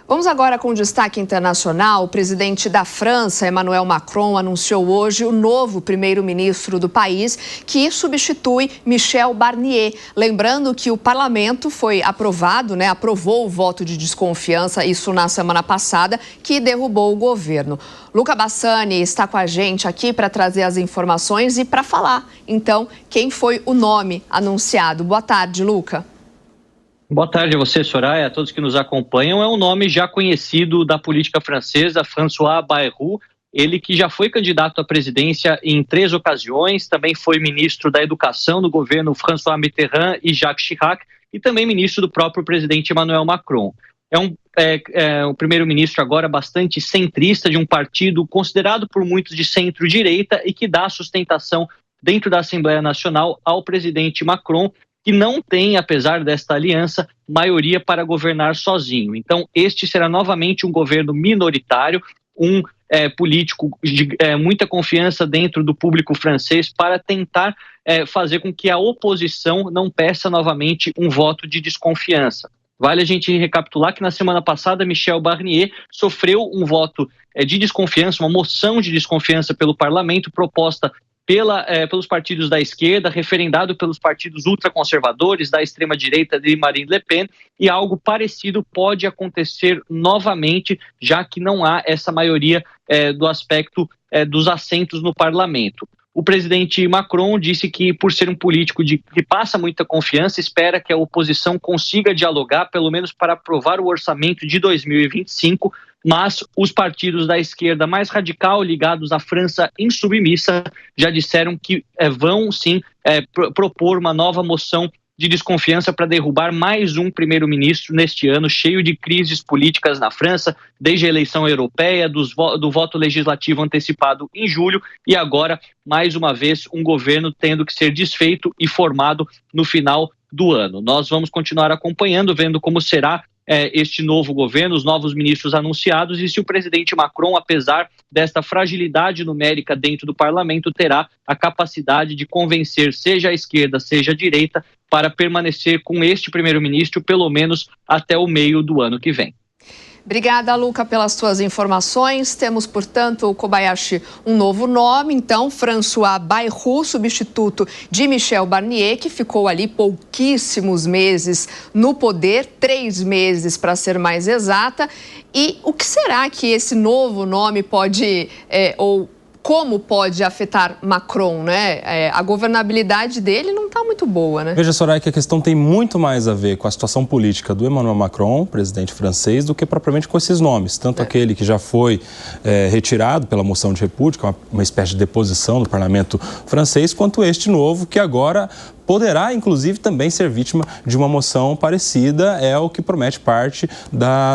Vamos agora com o destaque internacional. O presidente da França, Emmanuel Macron, anunciou hoje o novo primeiro-ministro do país, que substitui Michel Barnier. Lembrando que o parlamento foi aprovou o voto de desconfiança, isso na semana passada, que derrubou o governo. Luca Bassani está com a gente aqui para trazer as informações e para falar, então, quem foi o nome anunciado. Boa tarde, Luca. Boa tarde a você, Soraya, a todos que nos acompanham. É um nome já conhecido da política francesa, François Bayrou, ele que já foi candidato à presidência em 3 ocasiões, também foi ministro da Educação no governo François Mitterrand e Jacques Chirac, e também ministro do próprio presidente Emmanuel Macron. É um primeiro-ministro agora bastante centrista, de um partido considerado por muitos de centro-direita e que dá sustentação dentro da Assembleia Nacional ao presidente Macron, que não tem, apesar desta aliança, maioria para governar sozinho. Então, este será novamente um governo minoritário, um político de muita confiança dentro do público francês para tentar fazer com que a oposição não peça novamente um voto de desconfiança. Vale a gente recapitular que na semana passada Michel Barnier sofreu um voto de desconfiança, uma moção de desconfiança pelo parlamento proposta pelos partidos da esquerda, referendado pelos partidos ultraconservadores da extrema-direita de Marine Le Pen, e algo parecido pode acontecer novamente, já que não há essa maioria do aspecto dos assentos no parlamento. O presidente Macron disse que, por ser um político que passa muita confiança, espera que a oposição consiga dialogar, pelo menos para aprovar o orçamento de 2025, mas os partidos da esquerda mais radical, ligados à França insubmissa, já disseram que vão sim propor uma nova moção de desconfiança para derrubar mais um primeiro-ministro neste ano, cheio de crises políticas na França, desde a eleição europeia, do voto legislativo antecipado em julho, e agora, mais uma vez, um governo tendo que ser desfeito e formado no final do ano. Nós vamos continuar acompanhando, vendo como será este novo governo, os novos ministros anunciados, e se o presidente Macron, apesar desta fragilidade numérica dentro do parlamento, terá a capacidade de convencer seja a esquerda, seja a direita, para permanecer com este primeiro-ministro pelo menos até o meio do ano que vem. Obrigada, Luca, pelas suas informações. Temos, portanto, o Kobayashi, um novo nome, então, François Bayrou, substituto de Michel Barnier, que ficou ali pouquíssimos meses no poder, 3 meses para ser mais exata. E o que será que esse novo nome pode, como pode afetar Macron, né? A governabilidade dele não está muito boa, né? Veja, Soraya, que a questão tem muito mais a ver com a situação política do Emmanuel Macron, presidente francês, do que propriamente com esses nomes. Tanto aquele que já foi retirado pela moção de repúdio, uma espécie de deposição do parlamento francês, quanto este novo, que agora poderá, inclusive, também ser vítima de uma moção parecida, é o que promete parte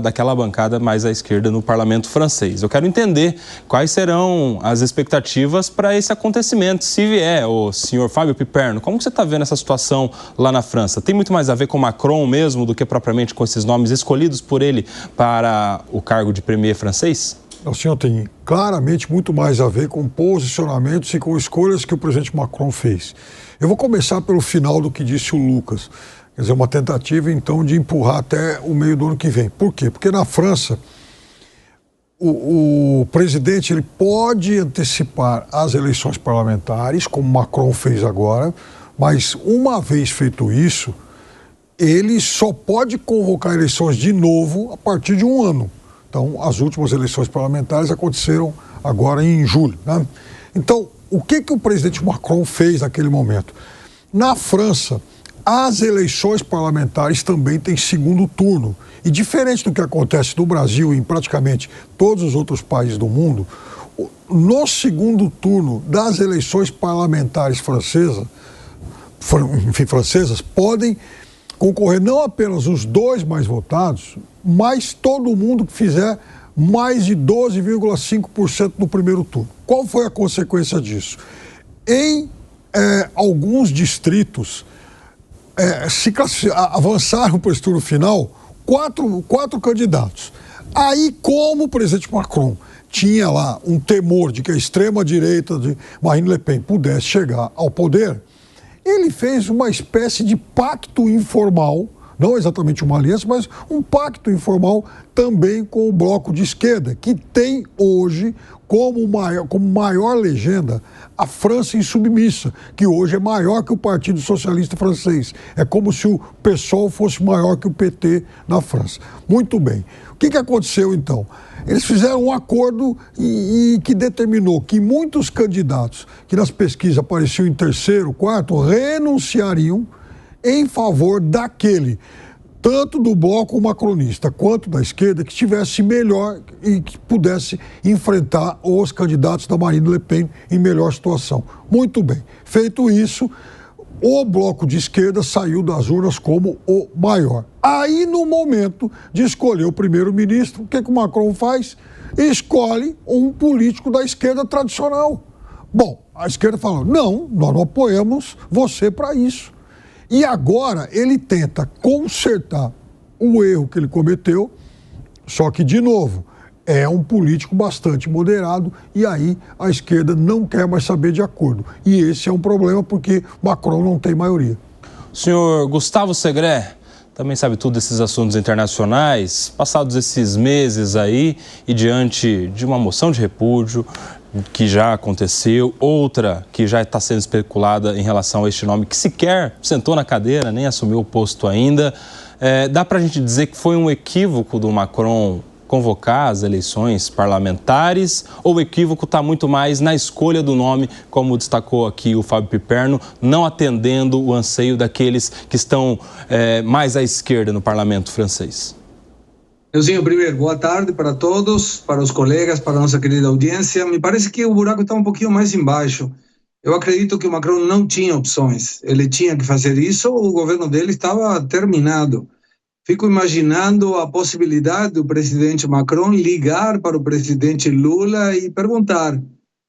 daquela bancada mais à esquerda no parlamento francês. Eu quero entender quais serão as expectativas para esse acontecimento. Se vier, o senhor Fábio Piperno, como que você está vendo essa situação lá na França? Tem muito mais a ver com Macron mesmo do que propriamente com esses nomes escolhidos por ele para o cargo de premier francês? O senhor tem claramente muito mais a ver com posicionamentos e com escolhas que o presidente Macron fez. Eu vou começar pelo final do que disse o Lucas. Quer dizer, uma tentativa, então, de empurrar até o meio do ano que vem. Por quê? Porque na França, o presidente ele pode antecipar as eleições parlamentares, como Macron fez agora, mas uma vez feito isso, ele só pode convocar eleições de novo a partir de um ano. Então, as últimas eleições parlamentares aconteceram agora em julho, né? Então, o que o presidente Macron fez naquele momento? Na França, as eleições parlamentares também têm segundo turno. E diferente do que acontece no Brasil e em praticamente todos os outros países do mundo, no segundo turno das eleições parlamentares francesas, podem concorrer não apenas os 2 mais votados, mas todo mundo que fizer mais de 12,5% no primeiro turno. Qual foi a consequência disso? Em alguns distritos, avançaram para o turno final quatro candidatos. Aí, como o presidente Macron tinha lá um temor de que a extrema-direita de Marine Le Pen pudesse chegar ao poder, ele fez uma espécie de pacto informal não exatamente uma aliança, mas um pacto informal também com o bloco de esquerda, que tem hoje como maior legenda a França insubmissa, que hoje é maior que o Partido Socialista Francês. É como se o PSOL fosse maior que o PT na França. Muito bem. O que aconteceu então? Eles fizeram um acordo e que determinou que muitos candidatos que nas pesquisas apareciam em terceiro, quarto, renunciariam em favor daquele, tanto do bloco macronista quanto da esquerda, que estivesse melhor e que pudesse enfrentar os candidatos da Marine Le Pen em melhor situação. Muito bem. Feito isso, o bloco de esquerda saiu das urnas como o maior. Aí, no momento de escolher o primeiro-ministro, o que o Macron faz? Escolhe um político da esquerda tradicional. Bom, a esquerda falou, não, nós não apoiamos você para isso. E agora ele tenta consertar o erro que ele cometeu, só que, de novo, é um político bastante moderado e aí a esquerda não quer mais saber de acordo. E esse é um problema porque Macron não tem maioria. O senhor Gustavo Segré também sabe tudo desses assuntos internacionais. Passados esses meses aí e diante de uma moção de repúdio que já aconteceu, outra que já está sendo especulada em relação a este nome que sequer sentou na cadeira, nem assumiu o posto ainda, dá para a gente dizer que foi um equívoco do Macron convocar as eleições parlamentares, ou o equívoco está muito mais na escolha do nome, como destacou aqui o Fábio Piperno, não atendendo o anseio daqueles que estão mais à esquerda no parlamento francês? Euzinho, primeiro, boa tarde para todos, para os colegas, para a nossa querida audiência. Me parece que o buraco está um pouquinho mais embaixo. Eu acredito que o Macron não tinha opções. Ele tinha que fazer isso, o governo dele estava terminado. Fico imaginando a possibilidade do presidente Macron ligar para o presidente Lula e perguntar: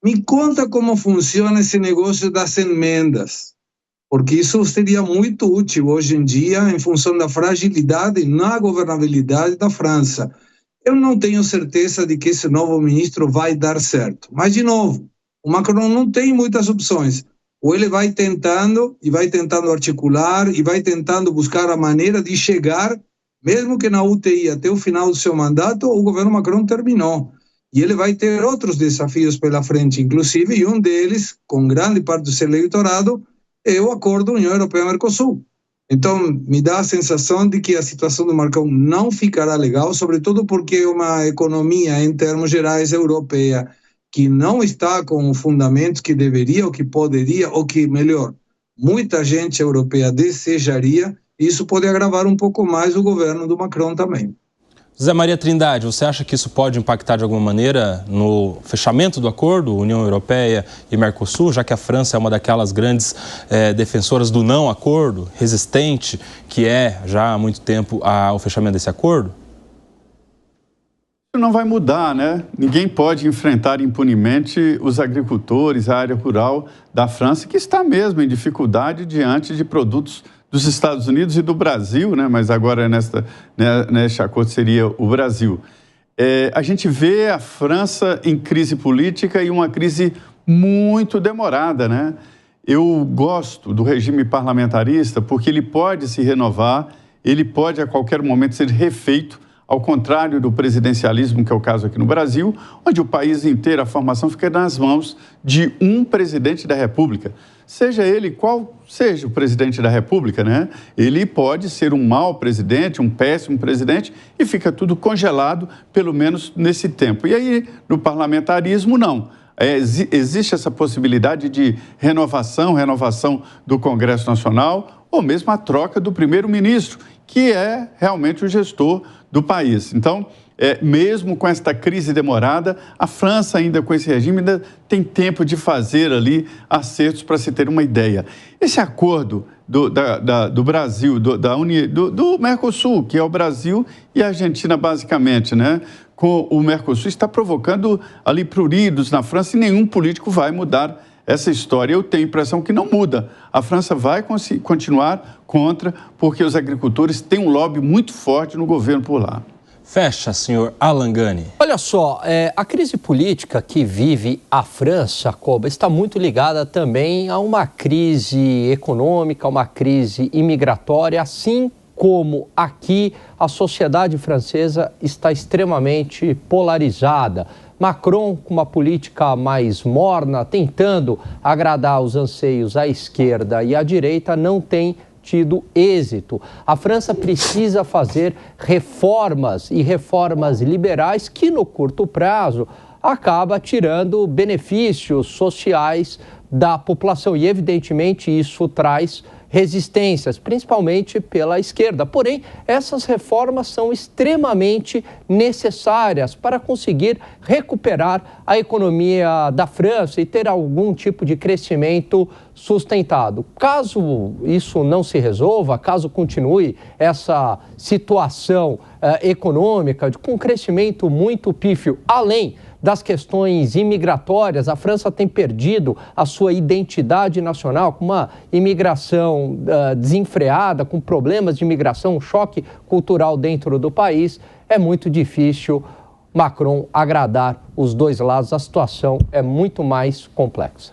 me conta como funciona esse negócio das emendas, porque isso seria muito útil hoje em dia em função da fragilidade na governabilidade da França. Eu não tenho certeza de que esse novo ministro vai dar certo, mas, de novo, o Macron não tem muitas opções. Ou ele vai tentando articular e vai tentando buscar a maneira de chegar, mesmo que na UTI até o final do seu mandato, o governo Macron terminou. E ele vai ter outros desafios pela frente, inclusive, e um deles, com grande parte do seu eleitorado, é o acordo União Europeia-Mercosul. Então, me dá a sensação de que a situação do Macron não ficará legal, sobretudo porque é uma economia, em termos gerais, europeia, que não está com o fundamento que deveria, ou que poderia, ou que, melhor, muita gente europeia desejaria. Isso pode agravar um pouco mais o governo do Macron também. José Maria Trindade, você acha que isso pode impactar de alguma maneira no fechamento do acordo União Europeia e Mercosul, já que a França é uma daquelas grandes defensoras do não acordo, resistente, que é já há muito tempo ao fechamento desse acordo? Não vai mudar, né? Ninguém pode enfrentar impunemente os agricultores, a área rural da França, que está mesmo em dificuldade diante de produtos dos Estados Unidos e do Brasil, né? Mas agora neste acordo seria o Brasil. A gente vê a França em crise política e uma crise muito demorada, né? Eu gosto do regime parlamentarista porque ele pode se renovar, ele pode a qualquer momento ser refeito, ao contrário do presidencialismo, que é o caso aqui no Brasil, onde o país inteiro, a formação fica nas mãos de um presidente da República. Seja ele qual seja o presidente da República, né? Ele pode ser um mau presidente, um péssimo presidente, e fica tudo congelado, pelo menos nesse tempo. E aí, no parlamentarismo, não. Existe essa possibilidade de renovação do Congresso Nacional, ou mesmo a troca do primeiro-ministro, que é realmente o gestor do país. Então, mesmo com esta crise demorada, a França ainda com esse regime ainda tem tempo de fazer ali acertos para se ter uma ideia. Esse acordo do Brasil, do Mercosul, que é o Brasil e a Argentina basicamente, né? Com o Mercosul, está provocando ali pruridos na França e nenhum político vai mudar essa história. Eu tenho a impressão que não muda. A França vai continuar contra, porque os agricultores têm um lobby muito forte no governo por lá. Fecha, senhor Alan Gani. Olha só, a crise política que vive a França, Koba, está muito ligada também a uma crise econômica, a uma crise imigratória, assim como aqui, a sociedade francesa está extremamente polarizada. Macron, com uma política mais morna, tentando agradar os anseios à esquerda e à direita, não tem tido êxito. A França precisa fazer reformas e reformas liberais que, no curto prazo, acaba tirando benefícios sociais da população. E, evidentemente, isso traz resistências, principalmente pela esquerda. Porém, essas reformas são extremamente necessárias para conseguir recuperar a economia da França e ter algum tipo de crescimento sustentado. Caso isso não se resolva, caso continue essa situação econômica com crescimento muito pífio, além das questões imigratórias, a França tem perdido a sua identidade nacional, com uma imigração desenfreada, com problemas de imigração, um choque cultural dentro do país. É muito difícil Macron agradar os dois lados, a situação é muito mais complexa.